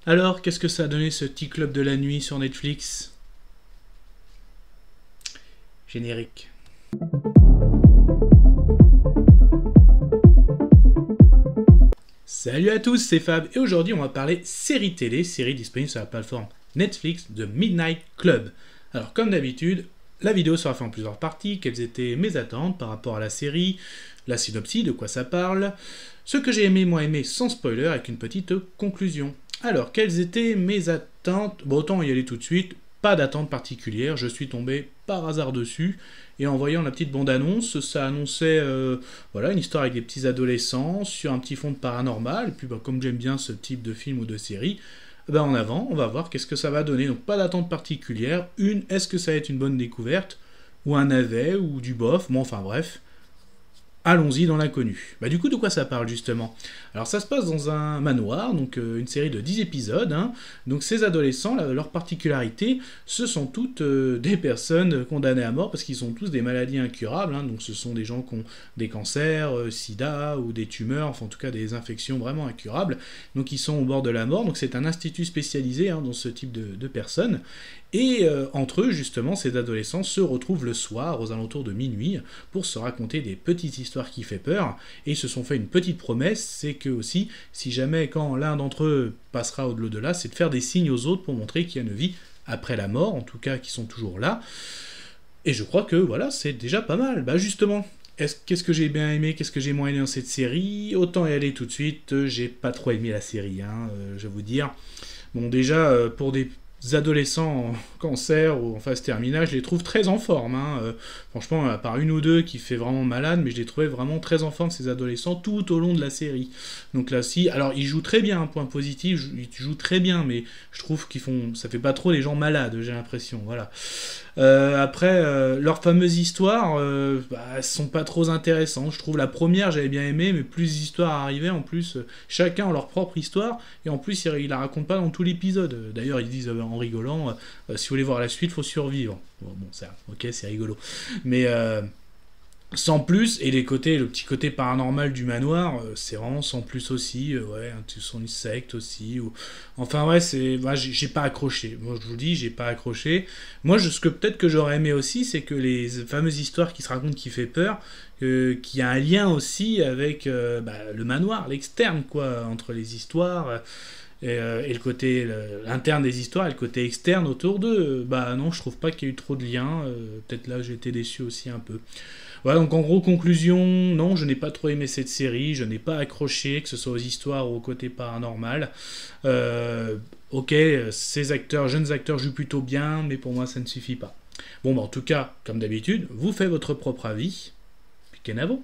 Alors, qu'est-ce que ça a donné ce petit club de la nuit sur Netflix? Générique. Salut à tous, c'est Fab et aujourd'hui on va parler série télé, série disponible sur la plateforme Netflix de Midnight Club. Alors comme d'habitude, la vidéo sera faite en plusieurs parties, quelles étaient mes attentes par rapport à la série, la synopsis, de quoi ça parle, ce que j'ai aimé, moins aimé sans spoiler avec une petite conclusion. Alors quelles étaient mes attentes? Bon, autant y aller tout de suite, pas d'attente particulière, je suis tombé par hasard dessus. Et en voyant la petite bande-annonce, ça annonçait voilà, une histoire avec des petits adolescents sur un petit fond de paranormal. Et puis comme j'aime bien ce type de film ou de série, en avant, on va voir qu'est-ce que ça va donner. Donc pas d'attente particulière. Est-ce que ça va être une bonne découverte? Ou un navet, ou du bof? Bon, enfin bref. Allons-y dans l'inconnu. Du coup, de quoi ça parle justement? Alors ça se passe dans un manoir, donc une série de 10 épisodes. Donc ces adolescents, leur particularité, ce sont toutes des personnes condamnées à mort parce qu'ils ont tous des maladies incurables. Donc ce sont des gens qui ont des cancers, sida ou des tumeurs, enfin en tout cas des infections vraiment incurables. Donc ils sont au bord de la mort. Donc c'est un institut spécialisé dans ce type de personnes. Et entre eux, justement, ces adolescents se retrouvent le soir, aux alentours de minuit, pour se raconter des petites histoires qui fait peur. Et ils se sont fait une petite promesse, c'est que aussi, si jamais quand l'un d'entre eux passera au-delà, c'est de faire des signes aux autres pour montrer qu'il y a une vie après la mort, en tout cas, qui sont toujours là. Et je crois que, voilà, c'est déjà pas mal. Justement, qu'est-ce que j'ai bien aimé, qu'est-ce que j'ai moins aimé dans cette série? Autant y aller tout de suite, j'ai pas trop aimé la série, je vais vous dire. Bon, déjà, pour des adolescents en cancer ou en phase terminale, je les trouve très en forme. Franchement, à part une ou deux qui fait vraiment malade, mais je les trouvais vraiment très en forme, ces adolescents, tout au long de la série. Donc là, si, alors ils jouent très bien, point positif, ils jouent très bien, mais je trouve ça fait pas trop les gens malades, j'ai l'impression, voilà. Après, leurs fameuses histoires, elles sont pas trop intéressantes. Je trouve la première, j'avais bien aimé, mais plus d'histoires arrivaient, en plus, chacun a leur propre histoire, et en plus, ils la racontent pas dans tout l'épisode. D'ailleurs, ils disent en rigolant, si vous voulez voir la suite, faut survivre. Bon, ok, c'est rigolo. Mais sans plus, et le petit côté paranormal du manoir, c'est vraiment sans plus aussi, ils sont une secte aussi, enfin ouais, j'ai pas accroché, moi je vous dis, j'ai pas accroché. Moi, ce que peut-être que j'aurais aimé aussi, c'est que les fameuses histoires qui se racontent qui fait peur, qu'il y a un lien aussi avec le manoir, l'externe, quoi, entre les histoires, et le côté l'interne des histoires et le côté externe autour d'eux. Non, je trouve pas qu'il y ait eu trop de liens, peut-être là j'ai été déçu aussi un peu. Voilà, donc en gros, conclusion, non, je n'ai pas trop aimé cette série, je n'ai pas accroché, que ce soit aux histoires ou au côté paranormal. Ok, ces jeunes acteurs jouent plutôt bien, mais pour moi ça ne suffit pas. Bon, en tout cas, comme d'habitude, vous faites votre propre avis, puis kenavo.